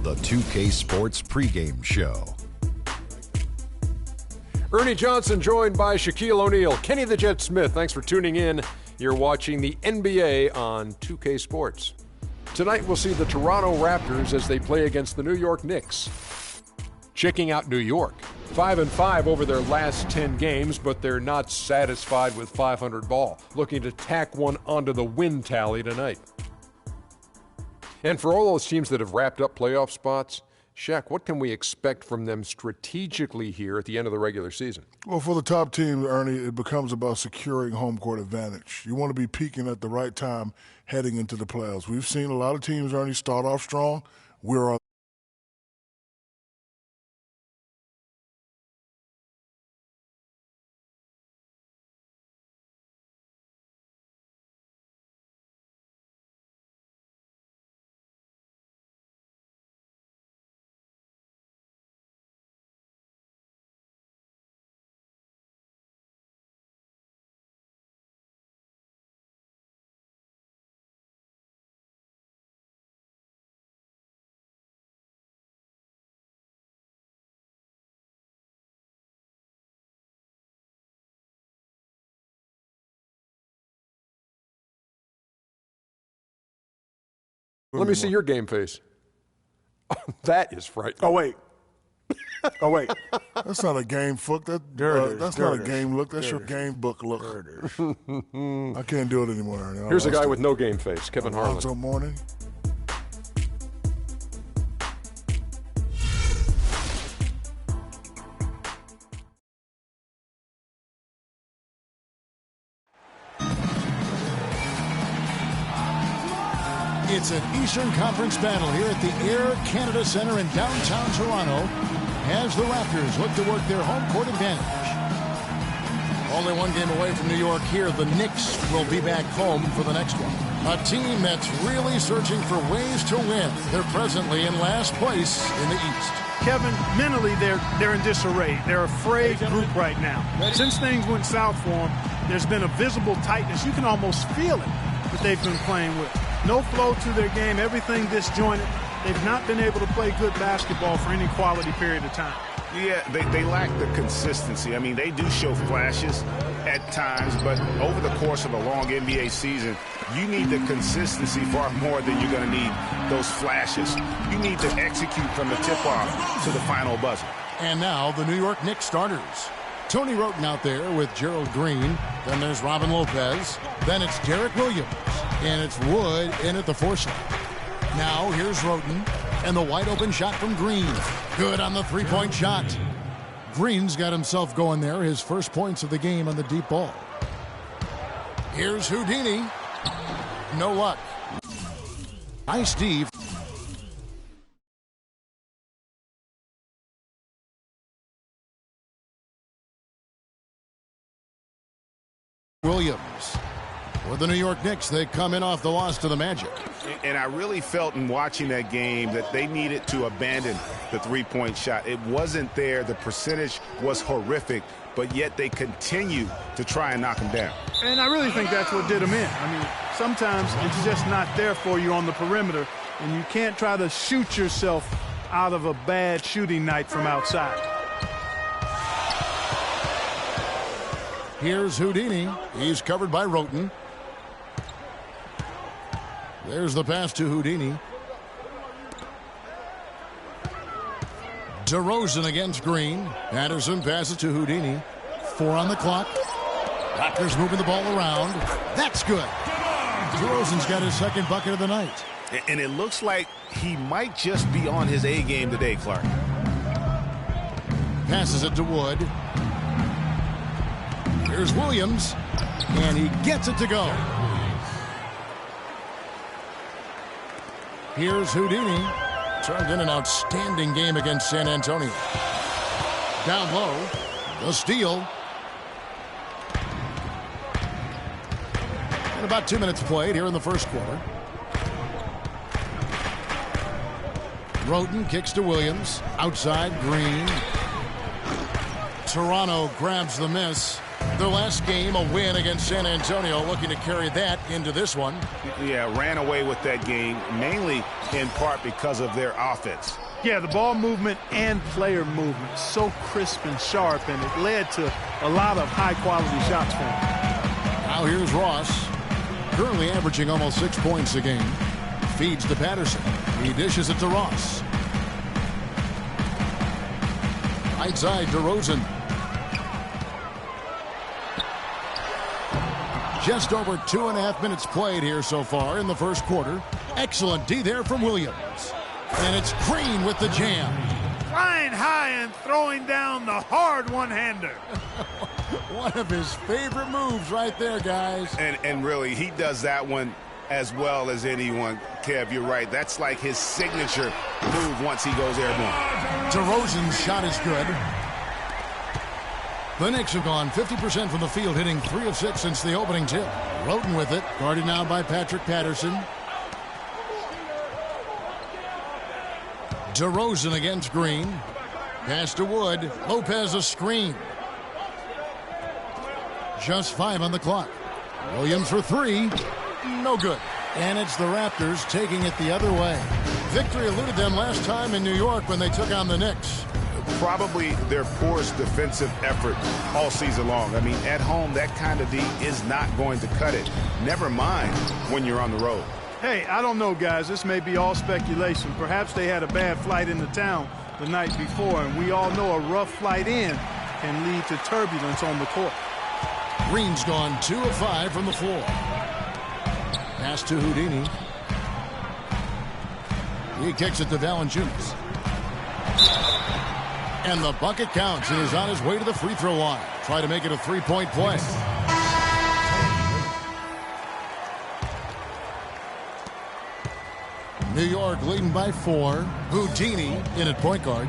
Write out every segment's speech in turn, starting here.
The 2K Sports pregame show. Ernie Johnson joined by Shaquille O'Neal, Kenny the Jet Smith. Thanks for tuning in. You're watching the NBA on 2K Sports. Tonight we'll see the Toronto Raptors as they play against the New York Knicks. Checking out New York. 5-5 over their last 10 games, but they're not satisfied with 500 ball. Looking to tack one onto the win tally tonight. And for all those teams that have wrapped up playoff spots, Shaq, what can we expect from them strategically here at the end of the regular season? Well, for the top team, Ernie, it becomes about securing home court advantage. You want to be peaking at the right time heading into the playoffs. We've seen a lot of teams, Ernie, start off strong. We're on Let me see your game face. That is frightening. Oh, wait. Oh, wait. That's not a game look. That's not a game look. That's your game book look. I can't do it anymore, Ernie. Here's a guy with no game face, Kevin Harlan. Alonzo Mourning. It's an Eastern Conference battle here at the Air Canada Centre in downtown Toronto as the Raptors look to work their home court advantage. Only one game away from New York here. The Knicks will be back home for the next one. A team that's really searching for ways to win. They're presently in last place in the East. Kevin, mentally, they're in disarray. They're a frayed group right now. Since things went south for them, there's been a visible tightness. You can almost feel it that they've been playing with. No flow to their game, everything disjointed. They've not been able to play good basketball for any quality period of time. Yeah, they lack the consistency. I mean, they do show flashes at times, but over the course of a long NBA season, you need the consistency far more than you're going to need those flashes. You need to execute from the tip-off to the final buzzer. And now the New York Knicks starters. Tony Wroten out there with Gerald Green. Then there's Robin Lopez. Then it's Derek Williams. And it's Wood in at the 4 slot. Now here's Wroten. And the wide open shot from Green. Good on the three-point shot. Green's got himself going there. His first points of the game on the deep ball. Here's Houdini. No luck. Hi, Steve. Williams. For the New York Knicks, they come in off the loss to the Magic. And I really felt in watching that game that they needed to abandon the three-point shot. It wasn't there. The percentage was horrific, but yet they continue to try and knock them down. And I really think that's what did them in. I mean, sometimes it's just not there for you on the perimeter, and you can't try to shoot yourself out of a bad shooting night from outside. Here's Houdini. He's covered by Roten. There's the pass to Houdini. DeRozan against Green. Patterson passes to Houdini. 4 on the clock. Raptors moving the ball around. That's good. DeRozan's got his second bucket of the night. And it looks like he might just be on his A game today, Clark. Passes it to Wood. Here's Williams. And he gets it to go. Here's Houdini. Turned in an outstanding game against San Antonio. Down low. The steal. And about 2 minutes played here in the first quarter. Roten kicks to Williams. Outside, Green. Toronto grabs the miss. Their last game, a win against San Antonio, looking to carry that into this one. Yeah, ran away with that game, mainly in part because of their offense. Yeah, the ball movement and player movement, so crisp and sharp, and it led to a lot of high-quality shots for him. Now here's Ross, currently averaging almost 6 points a game. Feeds to Patterson. He dishes it to Ross. Right side, DeRozan. Just over 2.5 minutes played here so far in the first quarter. Excellent D there from Williams. And it's Green with the jam. Flying high and throwing down the hard one-hander. One of his favorite moves right there, guys. And really, he does that one as well as anyone. Kev, you're right. That's like his signature move once he goes airborne. DeRozan's shot is good. The Knicks have gone 50% from the field, hitting 3 of 6 since the opening tip. Roten with it, guarded now by Patrick Patterson. DeRozan against Green. Pass to Wood. Lopez a screen. Just 5 on the clock. Williams for 3. No good. And it's the Raptors taking it the other way. Victory eluded them last time in New York when they took on the Knicks. Probably their poorest defensive effort all season long. I mean, at home, that kind of D is not going to cut it. Never mind when you're on the road. Hey, I don't know, guys. This may be all speculation. Perhaps they had a bad flight into town the night before, and we all know a rough flight in can lead to turbulence on the court. Green's gone 2 of 5 from the floor. Pass to Houdini. He kicks it to Valanciunas. And the bucket counts. He is on his way to the free throw line. Try to make it a 3-point play. New York leading by 4. Houdini in at point guard.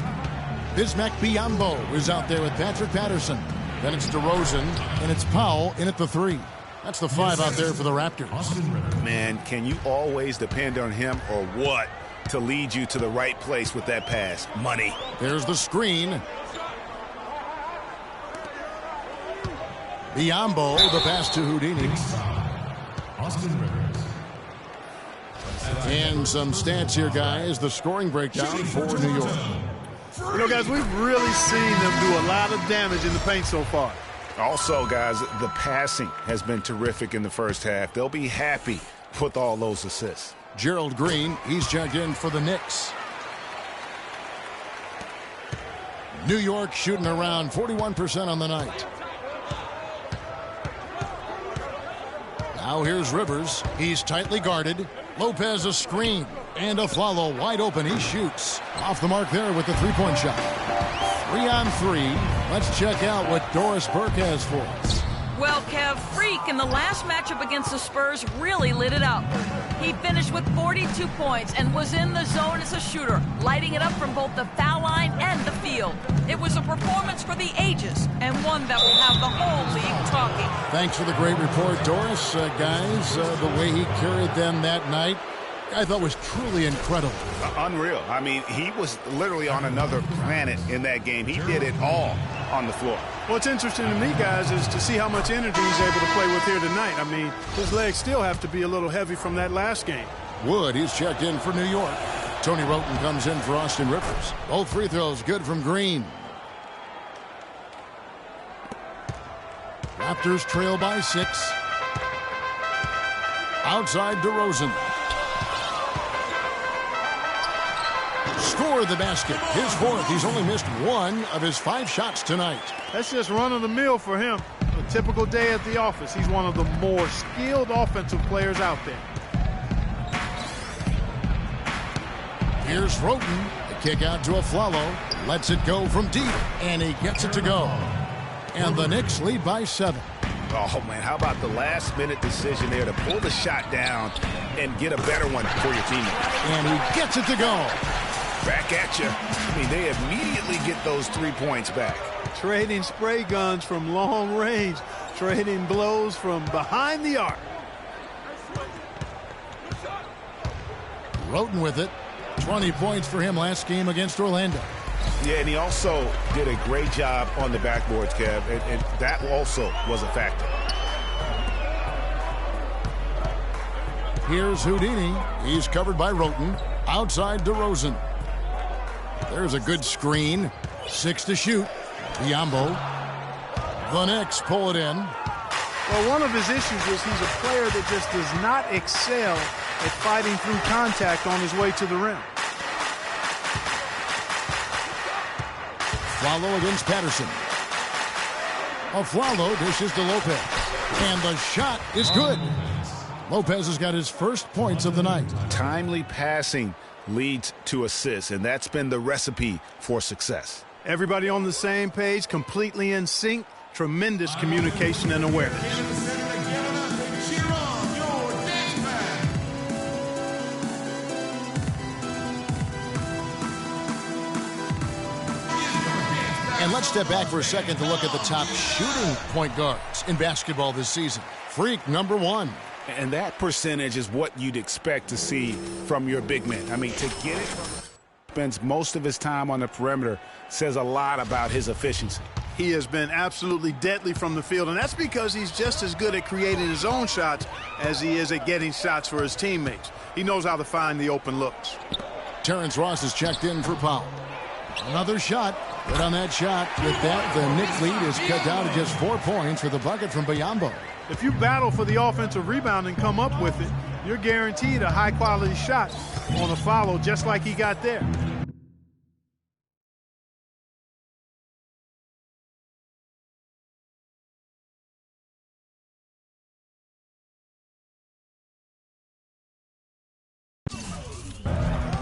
Bismack Biyombo is out there with Patrick Patterson. Then it's DeRozan, and it's Powell in at the 3. That's the 5 out there for the Raptors. Man, can you always depend on him or what to lead you to the right place with that pass? Money. There's the screen. Biyombo, the pass to Houdini. And some stats here, guys. The scoring breakdown for New York. You know, guys, we've really seen them do a lot of damage in the paint so far. Also, guys, the passing has been terrific in the first half. They'll be happy with all those assists. Gerald Green, he's checked in for the Knicks. New York shooting around 41% on the night. Now here's Rivers. He's tightly guarded. Lopez a screen. And a follow wide open. He shoots. Off the mark there with the three-point shot. 3 on 3. Let's check out what Doris Burke has for us. Well, Kev, Freak in the last matchup against the Spurs really lit it up. He finished with 42 points and was in the zone as a shooter, lighting it up from both the foul line and the field. It was a performance for the ages and one that will have the whole league talking. Thanks for the great report, Doris. Guys, the way he carried them that night, I thought was truly incredible. Unreal. I mean, he was literally on another planet in that game. He did it all on the floor. What's interesting to me, guys, is to see how much energy he's able to play with here tonight. I mean, his legs still have to be a little heavy from that last game. Wood, he's checked in for New York. Tony Roten comes in for Austin Rivers. Both free throws good from Green. Raptors trail by 6. Outside DeRozan. Score the basket. His 4th. He's only missed 1 of his 5 shots tonight. That's just run-of-the-mill for him. A typical day at the office. He's one of the more skilled offensive players out there. Here's Roten. The kick out to Afflalo. Lets it go from deep, and he gets it to go. And the Knicks lead by 7. Oh, man, how about the last-minute decision there to pull the shot down and get a better one for your teammate? And he gets it to go. Back at you. I mean, they immediately get those 3 points back. Trading spray guns from long range. Trading blows from behind the arc. Roten with it. 20 points for him last game against Orlando. Yeah, and he also did a great job on the backboards, Kev, and that also was a factor. Here's Houdini. He's covered by Roten. Outside DeRozan. There's a good screen. 6 to shoot. Biyombo. The Knicks pull it in. Well, one of his issues is he's a player that just does not excel at fighting through contact on his way to the rim. Afflalo against Patterson. Afflalo dishes to Lopez. And the shot is good. Lopez has got his first points of the night. Timely passing leads to assists, and that's been the recipe for success. Everybody on the same page, completely in sync. Tremendous communication and awareness. And let's step back for a second to look at the top shooting point guards in basketball this season. Freak number 1. And that percentage is what you'd expect to see from your big man. I mean, to get it, spends most of his time on the perimeter, says a lot about his efficiency. He has been absolutely deadly from the field, and that's because he's just as good at creating his own shots as he is at getting shots for his teammates. He knows how to find the open looks. Terrence Ross is checked in for Powell. Another shot. Good on that shot. With that, the Knicks lead is cut down to just 4 points with a bucket from Biyombo. If you battle for the offensive rebound and come up with it, you're guaranteed a high-quality shot on a follow just like he got there.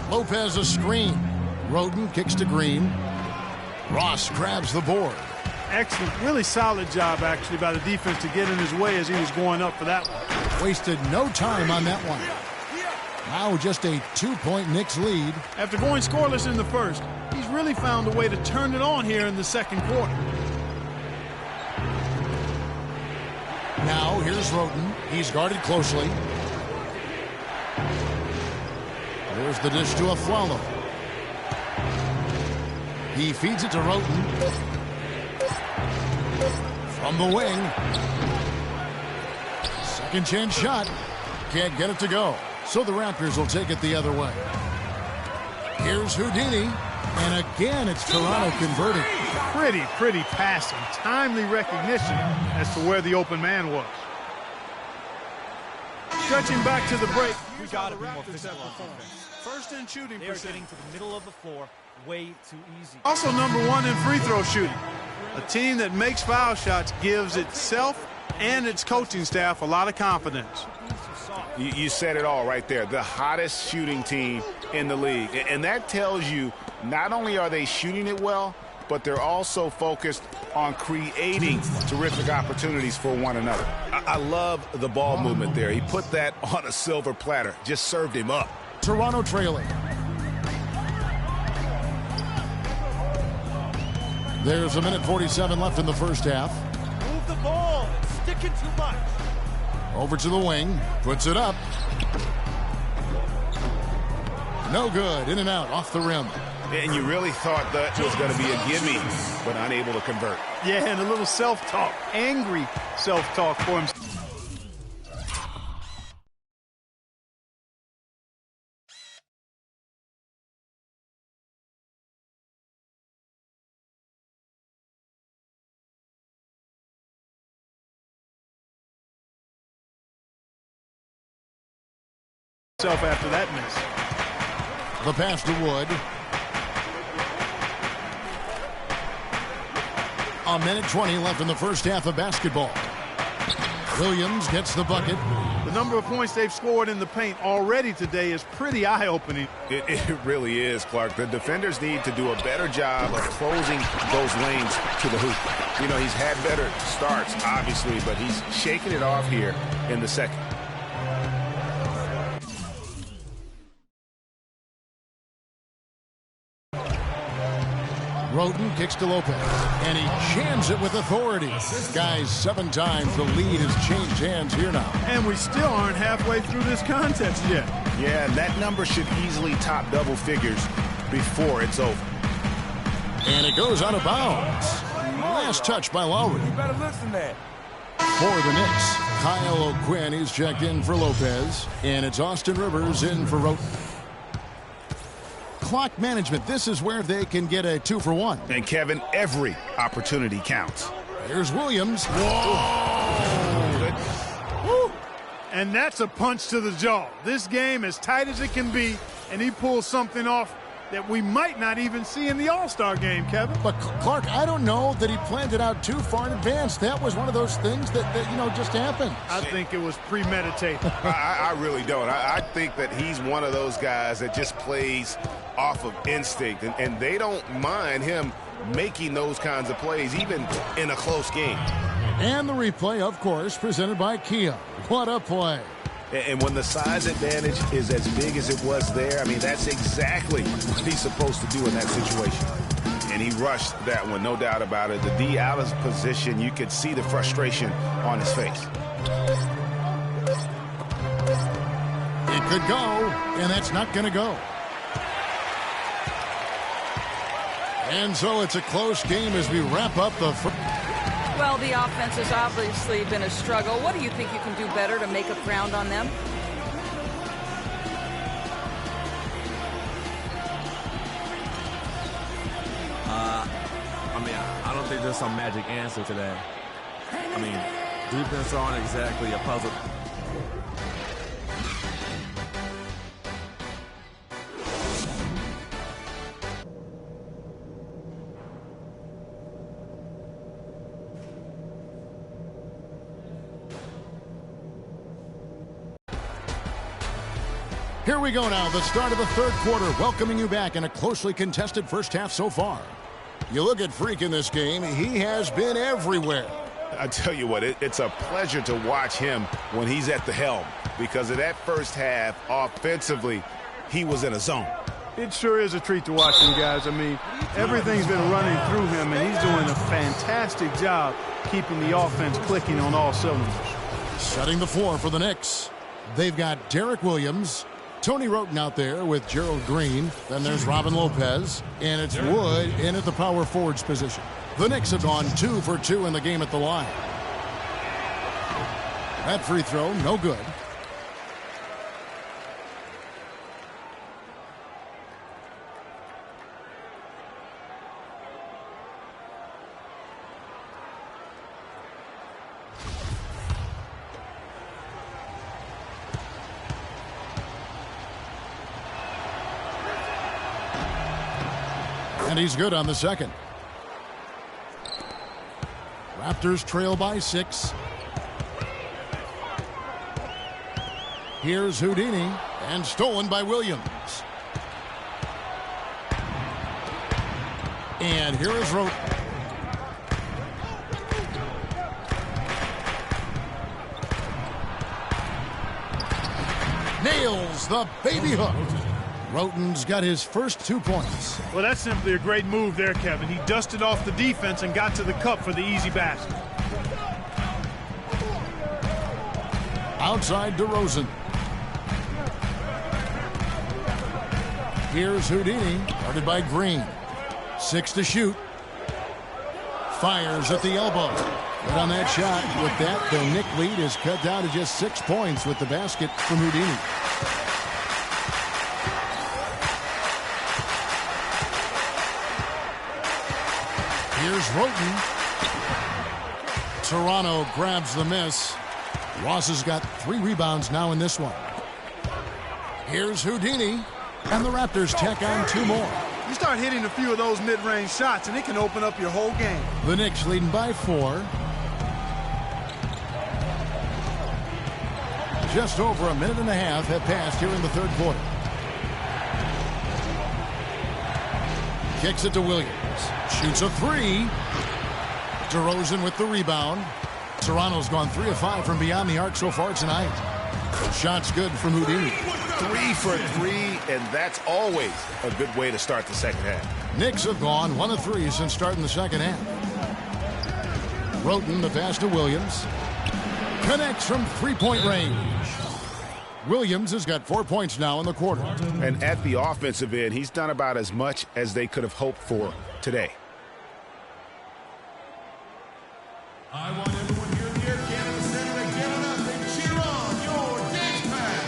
Lopez a screen. Roten kicks to Green. Ross grabs the board. Excellent, really solid job actually by the defense to get in his way as he was going up for that one. Wasted no time on that one. Now just a 2-point Knicks lead. After going scoreless in the first, he's really found a way to turn it on here in the second quarter. Now here's Roten. He's guarded closely. There's the dish to Afflalo. He feeds it to Roten. From the wing. Second chance shot. Can't get it to go. So the Raptors will take it the other way. Here's Houdini. And again, it's Toronto converting. Pretty passing. Timely recognition as to where the open man was. Stretching back to the break. We got to be more physical on defense. First in shooting They're percentage. getting to the middle of the floor way too easy. Also #1 in free throw shooting. A team that makes foul shots gives itself and its coaching staff a lot of confidence. You said it all right there. The hottest shooting team in the league. And that tells you not only are they shooting it well, but they're also focused on creating terrific opportunities for one another. I love the ball movement there. He put that on a silver platter. Just served him up. Toronto trailing. There's 1:47 left in the first half. Move the ball. It's sticking too much. Over to the wing. Puts it up. No good. In and out. Off the rim. And you really thought that was going to be a gimme, but unable to convert. Yeah, and a little self-talk. Angry self-talk for him. After that miss. The pass to Wood. A minute 20 left in the first half of basketball. Williams gets the bucket. The number of points they've scored in the paint already today is pretty eye-opening. It really is, Clark. The defenders need to do a better job of closing those lanes to the hoop. You know, he's had better starts, obviously, but he's shaking it off here in the second. Roten kicks to Lopez, and he jams it with authority. Guys, 7 times the lead has changed hands here now. And we still aren't halfway through this contest yet. Yeah, and that number should easily top double figures before it's over. And it goes out of bounds. Last touch by Lowry. You better listen that. For the Knicks, Kyle O'Quinn is checked in for Lopez, and it's Austin Rivers in for Roten. Clock management, this is where they can get a 2-for-1. And Kevin, every opportunity counts. Here's Williams. Whoa! And that's a punch to the jaw. This game as tight as it can be, and he pulls something off that we might not even see in the All-Star game, Kevin. But Clark, I don't know that he planned it out too far in advance. That was one of those things that just happened. I think it was premeditated. I really don't. I think that he's one of those guys that just plays off of instinct, and they don't mind him making those kinds of plays, even in a close game. And the replay, of course, presented by Kia. What a play. And when the size advantage is as big as it was there, I mean, that's exactly what he's supposed to do in that situation. And he rushed that one, no doubt about it. The D out of position, you could see the frustration on his face. It could go, and that's not going to go. And so it's a close game as we wrap up the first. Well, the offense has obviously been a struggle. What do you think you can do better to make up ground on them? I don't think there's some magic answer to that. I mean, defense aren't exactly a puzzle. Here we go now, the start of the third quarter, welcoming you back in a closely contested first half so far. You look at Freak in this game, he has been everywhere. I tell you what, it's a pleasure to watch him when he's at the helm, because of that first half, offensively, he was in a zone. It sure is a treat to watch him, guys. I mean, everything's been running through him, and he's doing a fantastic job keeping the offense clicking on all cylinders. Setting the floor for the Knicks. They've got Derek Williams, Tony Roten out there with Gerald Green. Then there's Robin Lopez. And it's Wood in at the power forwards position. The Knicks have gone 2 for 2 in the game at the line. That free throw, no good. And he's good on the second. Raptors trail by 6. Here's Houdini, and stolen by Williams. And here is Roten. Nails the baby hook. Roten's got his first 2 points. Well, that's simply a great move there, Kevin. He dusted off the defense and got to the cup for the easy basket. Outside DeRozan. Here's Houdini, guarded by Green. 6 to shoot. Fires at the elbow. But on that shot, with that, the Knick lead is cut down to just 6 points with the basket from Houdini. Here's Roten. Toronto grabs the miss. Ross has got 3 rebounds now in this one. Here's Houdini, and the Raptors tack on 2 more. You start hitting a few of those mid-range shots, and it can open up your whole game. The Knicks leading by 4. Just over a minute and a half have passed here in the third quarter. Kicks it to Williams. Shoots a 3. DeRozan with the rebound. Toronto's gone 3 of 5 from beyond the arc so far tonight. Shot's good from Houdini. 3 for 3, and that's always a good way to start the second half. Knicks have gone 1 of 3 since starting the second half. Roten, the pass to Williams. Connects from 3-point range. Williams has got 4 points now in the quarter. And at the offensive end, he's done about as much as they could have hoped for today. I want everyone here near Canada Center to get up and cheer on your dance pad.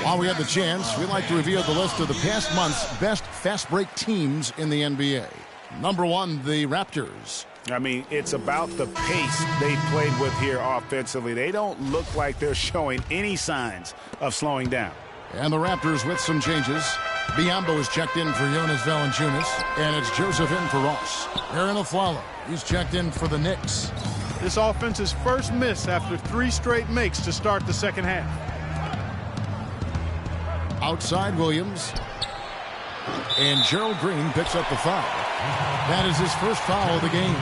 While we have the chance, we'd like to reveal the list of the past month's best fast break teams in the NBA. Number 1, the Raptors. I mean, it's about the pace they played with here offensively. They don't look like they're showing any signs of slowing down. And the Raptors with some changes. Biyombo is checked in for Jonas Valanciunas, and it's Joseph in for Ross. Aaron Aflalo, he's checked in for the Knicks. This offense's first miss after 3 straight makes to start the second half. Outside Williams. And Gerald Green picks up the foul. That is his first foul of the game.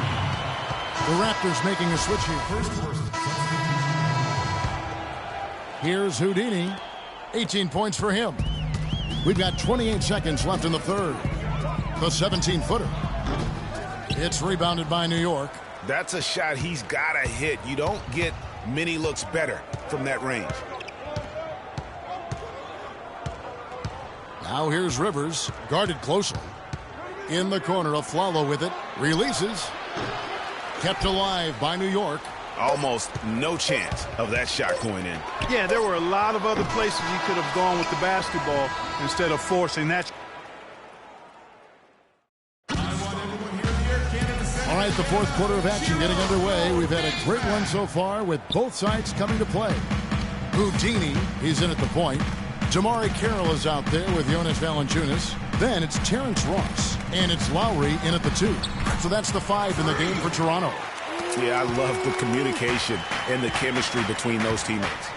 The Raptors making a switch here. Here's Houdini. 18 points for him. We've got 28 seconds left in the third. The 17-footer. It's rebounded by New York. That's a shot he's got to hit. You don't get many looks better from that range. Now here's Rivers, guarded closely. In the corner, Aflalo with it. Releases. Kept alive by New York. Almost no chance of that shot going in. Yeah, there were a lot of other places he could have gone with the basketball instead of forcing that. All right, the fourth quarter of action getting underway. We've had a great one so far with both sides coming to play. Houdini, he's in at the point. Jamari Carroll is out there with Jonas Valanciunas. Then it's Terrence Ross, and it's Lowry in at the 2. So that's the 5 in the game for Toronto. Yeah, I love the communication and the chemistry between those teammates.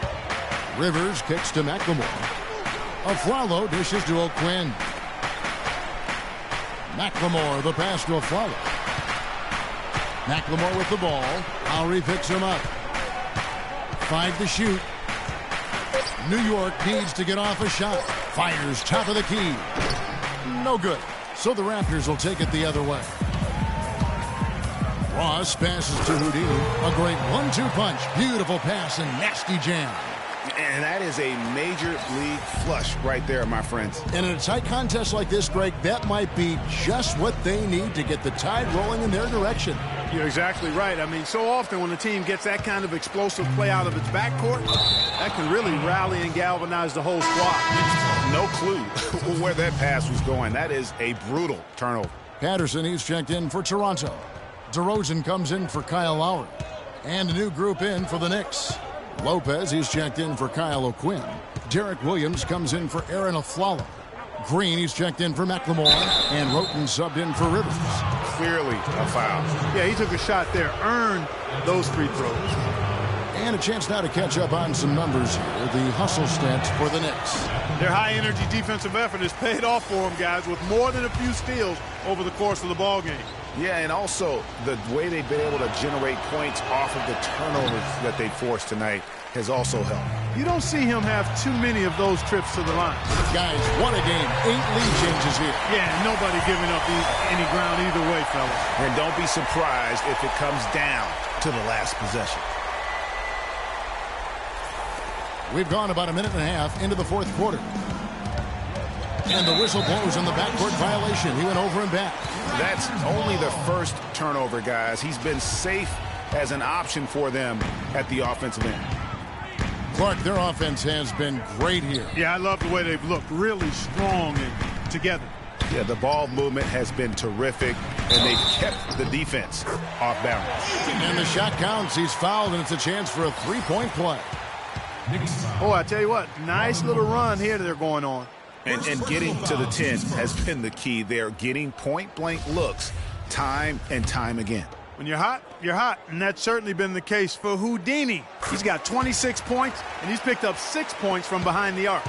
Rivers kicks to McLemore. Aflalo dishes to O'Quinn. McLemore, the pass to Aflalo. McLemore with the ball. Lowry picks him up. 5 to shoot. New York needs to get off a shot. Fires top of the key. No good. So the Raptors will take it the other way. Ross passes to Houdini. A great 1-2 punch. Beautiful pass and nasty jam. And that is a major league flush right there, my friends. And in a tight contest like this, Greg, that might be just what they need to get the tide rolling in their direction. You're exactly right. I mean, so often when a team gets that kind of explosive play out of its backcourt, that can really rally and galvanize the whole squad. No clue where that pass was going. That is a brutal turnover. Patterson, he's checked in for Toronto. DeRozan comes in for Kyle Lowry. And a new group in for the Knicks. Lopez, he's checked in for Kyle O'Quinn. Derek Williams comes in for Aaron Aflalo. Green, he's checked in for McLemore. And Roten subbed in for Rivers. Clearly a foul. Yeah, he took a shot there, earned those free throws. And a chance now to catch up on some numbers here. The hustle stats for the Knicks. Their high-energy defensive effort has paid off for them, guys, with more than a few steals over the course of the ball game. Yeah, and also the way they've been able to generate points off of the turnovers that they forced tonight has also helped. You don't see him have too many of those trips to the line. Guys, what a game. 8 lead changes here. Yeah, nobody giving up any ground either way, fellas. And don't be surprised if it comes down to the last possession. We've gone about a minute and a half into the fourth quarter. And the whistle blows on the backcourt violation. He went over and back. That's only the first turnover, guys. He's been safe as an option for them at the offensive end. Clark, their offense has been great here. Yeah, I love the way they've looked. Really strong and together. Yeah, the ball movement has been terrific, and they've kept the defense off balance. And the shot counts. He's fouled, and it's a chance for a three-point play. Oh, I tell you what, nice little run here they're going on. And getting to the 10 has been the key. They're getting point-blank looks time and time again. When you're hot, and that's certainly been the case for Houdini. He's got 26 points, and he's picked up 6 points from behind the arc.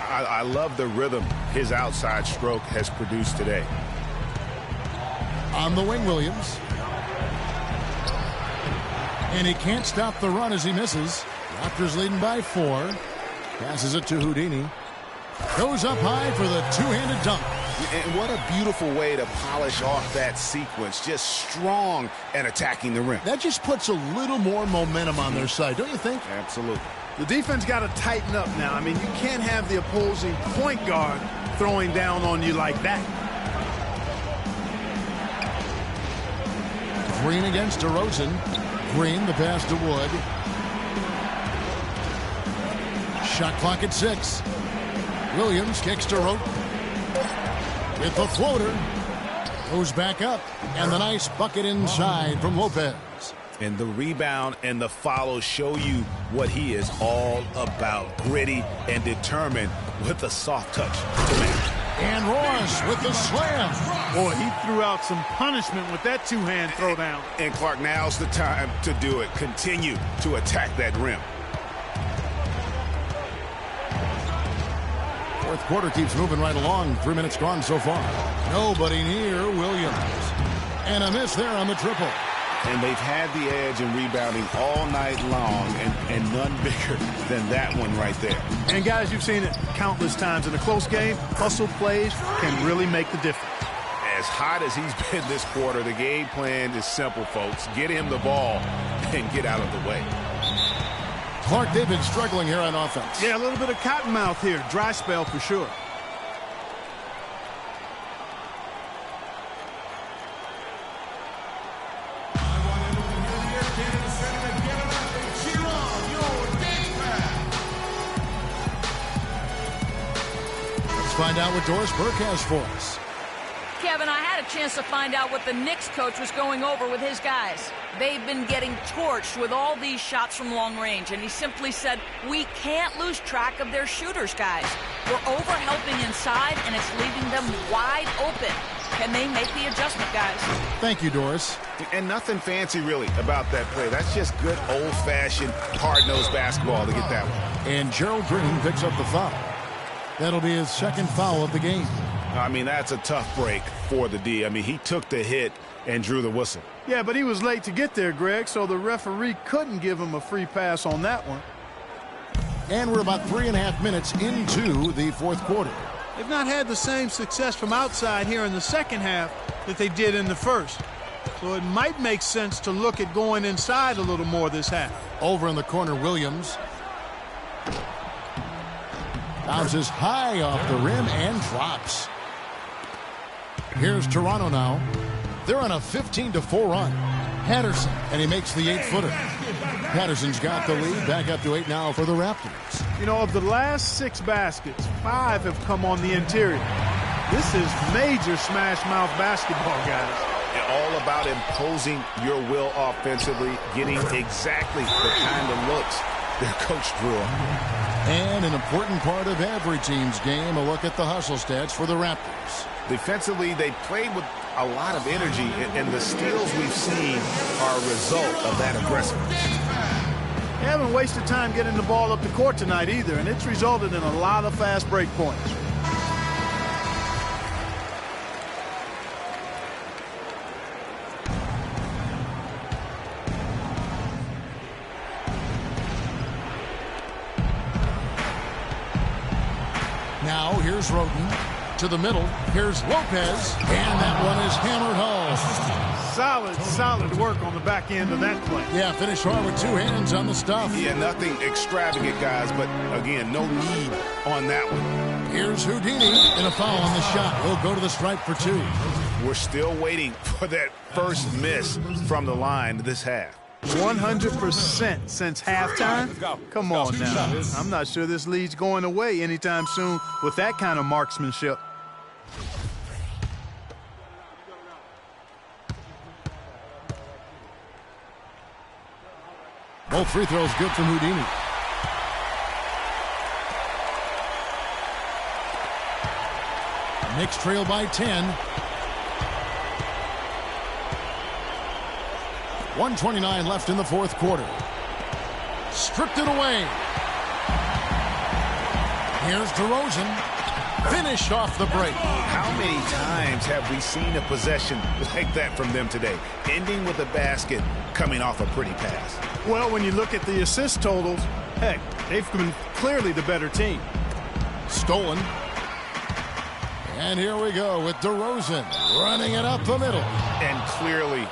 I love the rhythm his outside stroke has produced today. On the wing, Williams. And he can't stop the run as he misses. Raptors leading by 4. Passes it to Houdini. Goes up high for the two-handed dunk. And what a beautiful way to polish off that sequence. Just strong and attacking the rim. That just puts a little more momentum on their side, don't you think? Absolutely. The defense got to tighten up now. I mean, you can't have the opposing point guard throwing down on you like that. Green against DeRozan. Green, the pass to Wood. Shot clock at 6. Williams kicks to Rote. With the floater. Goes back up. And the nice bucket inside from Lopez. And the rebound and the follow show you what he is all about. Gritty and determined with a soft touch. And Ross with the slam. Boy, he threw out some punishment with that two-hand throwdown. And Clark, now's the time to do it. Continue to attack that rim. Fourth quarter keeps moving right along. 3 minutes gone so far. Nobody near Williams. And a miss there on the triple. And they've had the edge in rebounding all night long, and none bigger than that one right there. And guys, you've seen it countless times in a close game. Hustle plays can really make the difference. As hot as he's been this quarter, the game plan is simple, folks. Get him the ball and get out of the way. Clark, they've been struggling here on offense. Yeah, a little bit of cottonmouth here. Dry spell for sure. Find out what Doris Burke has for us. Kevin, I had a chance to find out what the Knicks coach was going over with his guys. They've been getting torched with all these shots from long range, and he simply said, we can't lose track of their shooters, guys. We're over-helping inside, and it's leaving them wide open. Can they make the adjustment, guys? Thank you, Doris. And nothing fancy, really, about that play. That's just good old-fashioned, hard-nosed basketball to get that one. And Gerald Green picks up the foul. That'll be his second foul of the game. I mean, that's a tough break for the D. I mean, he took the hit and drew the whistle. Yeah, but he was late to get there, Greg, so the referee couldn't give him a free pass on that one. And we're about 3.5 minutes into the fourth quarter. They've not had the same success from outside here in the second half that they did in the first. So it might make sense to look at going inside a little more this half. Over in the corner, Williams. Bounces high off the rim and drops. Here's Toronto now. They're on a 15-4 run. Patterson, and he makes the 8-footer. Patterson's got the lead. Back up to 8 now for the Raptors. You know, of the last 6 baskets, 5 have come on the interior. This is major smash-mouth basketball, guys. And all about imposing your will offensively, getting exactly the kind of looks their coach drew up. And an important part of every team's game, a look at the hustle stats for the Raptors. Defensively, they played with a lot of energy, and the steals we've seen are a result of that aggressiveness. They haven't wasted time getting the ball up the court tonight either, and it's resulted in a lot of fast break points. Now here's Roten to the middle. Here's Lopez, and that one is hammered home. Solid work on the back end of that play. Yeah, finish hard with 2 hands on the stuff. Yeah, nothing extravagant, guys, but again, no need on that one. Here's Houdini, and a foul on the shot. He'll go to the stripe for 2. We're still waiting for that first miss from the line this half. 100% since halftime? Come on now. I'm not sure this lead's going away anytime soon with that kind of marksmanship. Both free throws good from Houdini. Knicks trail by 10. 1:29 left in the fourth quarter. Stripped it away. Here's DeRozan. Finished off the break. How many times have we seen a possession like that from them today? Ending with a basket, coming off a pretty pass. Well, when you look at the assist totals, heck, they've been clearly the better team. Stolen. And here we go with DeRozan running it up the middle. And clearly,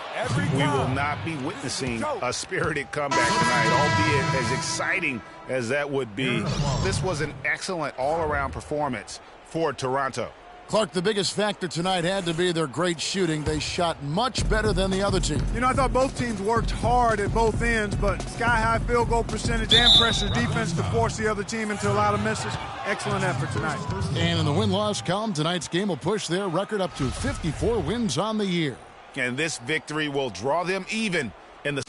we will not be witnessing a spirited comeback tonight, albeit as exciting as that would be. This was an excellent all-around performance for Toronto. Clark, the biggest factor tonight had to be their great shooting. They shot much better than the other team. You know, I thought both teams worked hard at both ends, but sky-high field goal percentage and pressure defense to force the other team into a lot of misses. Excellent effort tonight. And in the win-loss column, tonight's game will push their record up to 54 wins on the year. And this victory will draw them even in the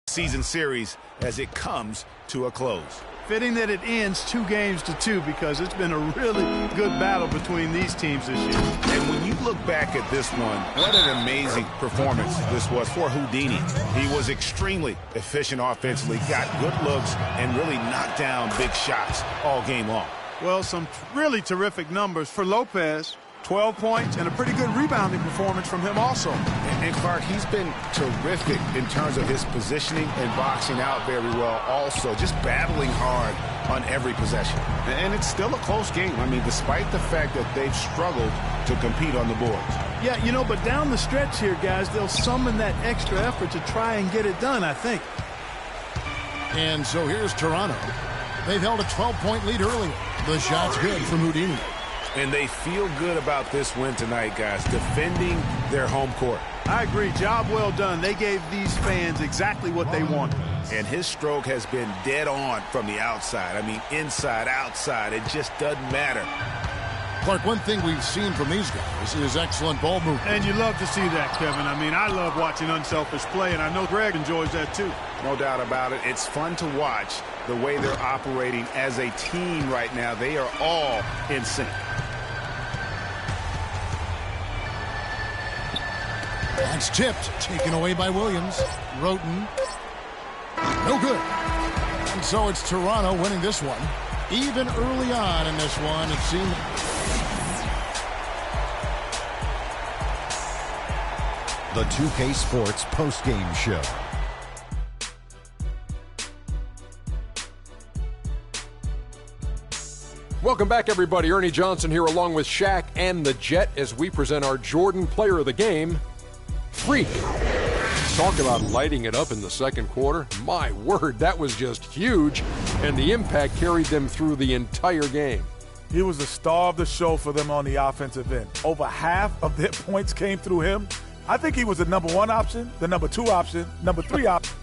season series as it comes to a close. Fitting that it ends 2-2 because it's been a really good battle between these teams this year. And when you look back at this one, what an amazing performance this was for Houdini. He was extremely efficient offensively, got good looks, and really knocked down big shots all game long. Well, some really terrific numbers for Lopez. 12 points and a pretty good rebounding performance from him also. And Clark, he's been terrific in terms of his positioning and boxing out very well also, just battling hard on every possession. And it's still a close game. I mean, despite the fact that they've struggled to compete on the boards. Yeah, you know, but down the stretch here, guys, they'll summon that extra effort to try and get it done, I think. And so here's Toronto. They've held a 12-point lead earlier. The shot's good from Houdini. And they feel good about this win tonight, guys, defending their home court. I agree. Job well done. They gave these fans exactly what they wanted. And his stroke has been dead on from the outside. I mean, inside, outside, it just doesn't matter. Clark, one thing we've seen from these guys is excellent ball movement. And you love to see that, Kevin. I mean, I love watching unselfish play, and I know Greg enjoys that too. No doubt about it. It's fun to watch the way they're operating as a team right now. They are all in sync. That's tipped, taken away by Williams. Roten. No good. And so it's Toronto winning this one. Even early on in this one, it seemed. The 2K Sports postgame show. Welcome back, everybody. Ernie Johnson here along with Shaq and the Jet as we present our Jordan Player of the Game, Freak. Talk about lighting it up in the second quarter. My word, that was just huge, and the impact carried them through the entire game. He was the star of the show for them on the offensive end. Over half of their points came through him. I think he was the number 1 option, the number 2 option, number 3 option.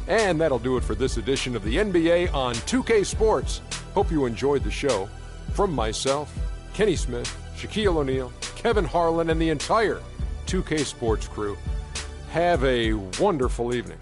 And that'll do it for this edition of the NBA on 2K Sports. Hope you enjoyed the show. From myself, Kenny Smith, Shaquille O'Neal, Kevin Harlan, and the entire 2K Sports crew, have a wonderful evening.